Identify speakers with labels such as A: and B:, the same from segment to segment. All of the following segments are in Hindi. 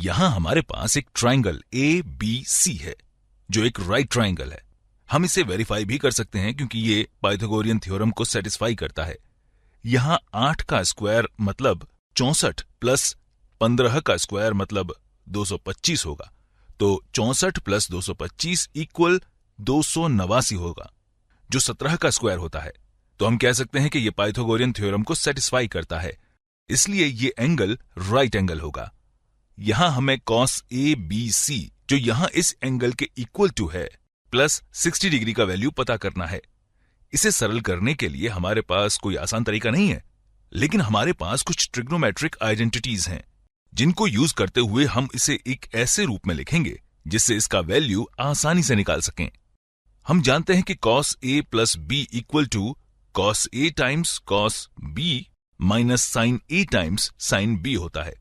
A: यहां हमारे पास एक ट्राइंगल ABC है जो एक राइट ट्राइंगल है। हम इसे वेरीफाई भी कर सकते हैं क्योंकि ये पाइथागोरियन थ्योरम को सेटिस्फाई करता है। यहां 8 का स्क्वायर मतलब 64 प्लस 15 का स्क्वायर मतलब 225 होगा, तो 64 प्लस 225 इक्वल 289 होगा, जो 17 का स्क्वायर होता है। तो हम कह सकते हैं कि ये पाइथागोरियन थ्योरम को सेटिस्फाई करता है, इसलिए ये एंगल राइट एंगल होगा। यहां हमें cos ABC जो यहां इस एंगल के इक्वल टू है प्लस 60 डिग्री का वैल्यू पता करना है। इसे सरल करने के लिए हमारे पास कोई आसान तरीका नहीं है, लेकिन हमारे पास कुछ ट्रिग्नोमेट्रिक आइडेंटिटीज हैं जिनको यूज करते हुए हम इसे एक ऐसे रूप में लिखेंगे जिससे इसका वैल्यू आसानी से निकाल सकें। हम जानते हैं कि cos A plus B equal to cos A times cos B minus sin A times sin B होता है।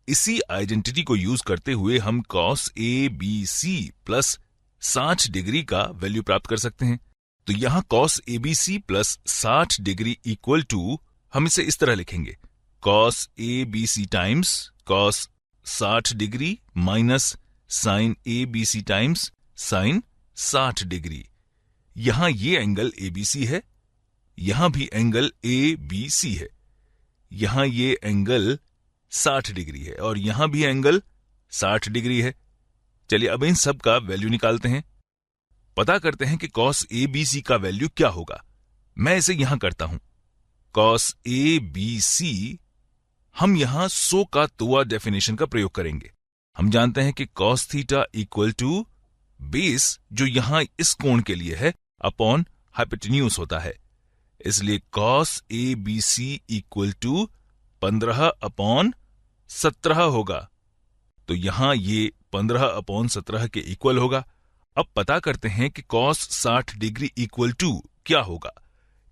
A: इसी आइडेंटिटी को यूज करते हुए हम cos ABC प्लस 60 डिग्री का वैल्यू प्राप्त कर सकते हैं। तो यहां cos ABC plus 60 degree equal to हम इसे इस तरह लिखेंगे cos ABC times cos 60 degree minus sin ABC times sin 60 degree. यहां ये एंगल ABC है, यहां भी एंगल ABC है, यहां ये एंगल 60 डिग्री है और यहां भी एंगल 60 डिग्री है। चलिए अब इन सब का वैल्यू निकालते हैं। पता करते हैं कि cos ABC का वैल्यू क्या होगा। मैं इसे यहां करता हूं cos ABC। हम यहां 100 का तोआ डेफिनेशन का प्रयोग करेंगे। हम जानते हैं कि cos theta equal to base जो यहां इस कोण के लिए है अपॉन हाइपोटेन्यूज होता है, इसलिए cos ABC equal to 15 upon 17 होगा। तो यहां ये 15 अपॉन 17 के इक्वल होगा। अब पता करते हैं कि cos 60 डिग्री इक्वल टू क्या होगा।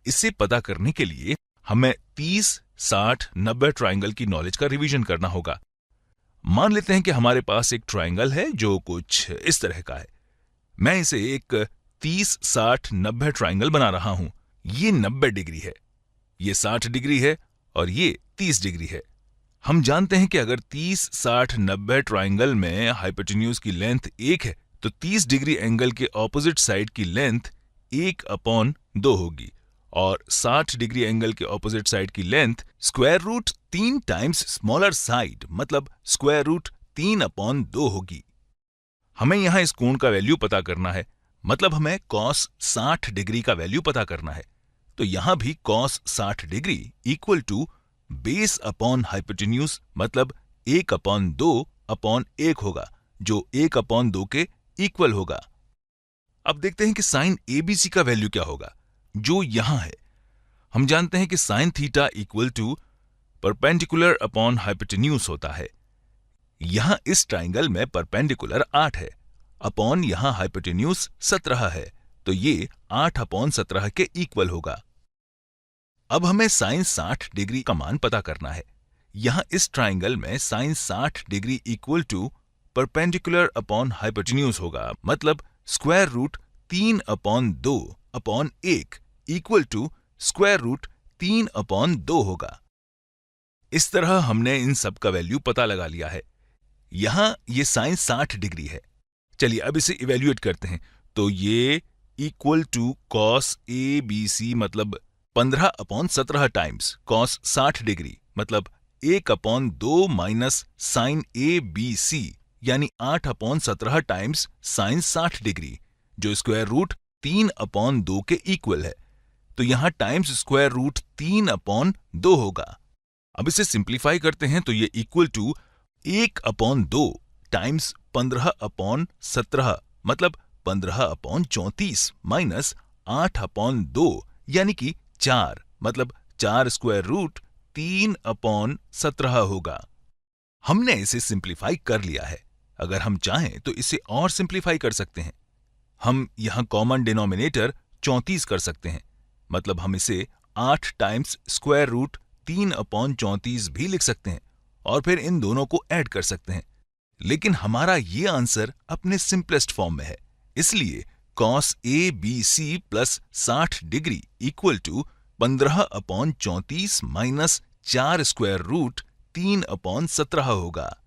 A: इसे पता करने के लिए हमें 30, 60, 90 ट्राइंगल की नॉलेज का रिवीजन करना होगा। मान लेते हैं कि हमारे पास एक ट्राइंगल है जो कुछ इस तरह का है। मैं इसे एक 30, 60, 90 ट्राइंगल बना रहा हूं। ये 90 डिग्री है, ये 60 डिग्री है और ये 30 डिग्री है। हम जानते हैं कि अगर 30, 60, 90 ट्राइंगल में हाइपोटेन्यूज की लेंथ 1 है तो 30 डिग्री एंगल के ऑपोजिट साइड की लेंथ 1/2 होगी और 60 डिग्री एंगल के ऑपोजिट साइड की length square root 3 times smaller side मतलब स्क्वायर रूट 3/2 होगी। हमें यहां इस कोण का वैल्यू पता करना है, मतलब हमें cos 60 डिग्री का वैल्यू पता करना है। तो यहां भी cos 60 degree equal to base upon hypotenuse मतलब 1/2/1 होगा, जो 1/2 के इक्वल होगा। अब देखते हैं कि sin ABC का वैल्यू क्या होगा, जो यहां है। हम जानते हैं कि sin theta equal to perpendicular upon hypotenuse होता है। यहां इस ट्राइंगल में परपेंडिकुलर 8 है अपॉन यहां हाइपोटेन्यूज 17 है, तो ये 8/17 के इक्वल होगा। अब हमें sin 60 डिग्री का मान पता करना है। यहां इस ट्राइंगल में sin 60 degree equal to perpendicular upon hypotenuse होगा, मतलब square root 3/2/1 equal to square root 3/2 होगा। इस तरह हमने इन सब का वैल्यू पता लगा लिया है। यहां ये sin 60 डिग्री है। चलिए अब इसे इवेल्युएट करते हैं। तो ये इक्वल टू cos ABC मतलब 15/17 टाइम्स cos 60 डिग्री मतलब 1/2 माइनस sin ABC यानी 8/17 टाइम्स sin 60 डिग्री जो स्क्वायर रूट 3/2 के इक्वल है। तो यहां टाइम्स स्क्वायर रूट 3/2 होगा। अब इसे सिंप्लीफाई करते हैं तो ये इक्वल टू 1/2 टाइम्स 15/17 मतलब 15/34 माइनस 8/2 यानी कि 4 मतलब 4 स्क्वायर रूट 3/17 होगा। हमने इसे सिंप्लीफाई कर लिया है। अगर हम चाहें तो इसे और सिंप्लीफाई कर सकते हैं। हम यहां कॉमन डिनोमिनेटर 34 कर सकते हैं, मतलब हम इसे 8 टाइम्स स्क्वायर रूट 3/34 भी लिख सकते हैं और फिर इन दोनों को ऐड कर सकते हैं। लेकिन हमारा ये आंसर अपने सिंपलेस्ट फॉर्म में है, इसलिए cos ABC plus 60 degree equal to 15/34 minus 4 square root 3/17 होगा।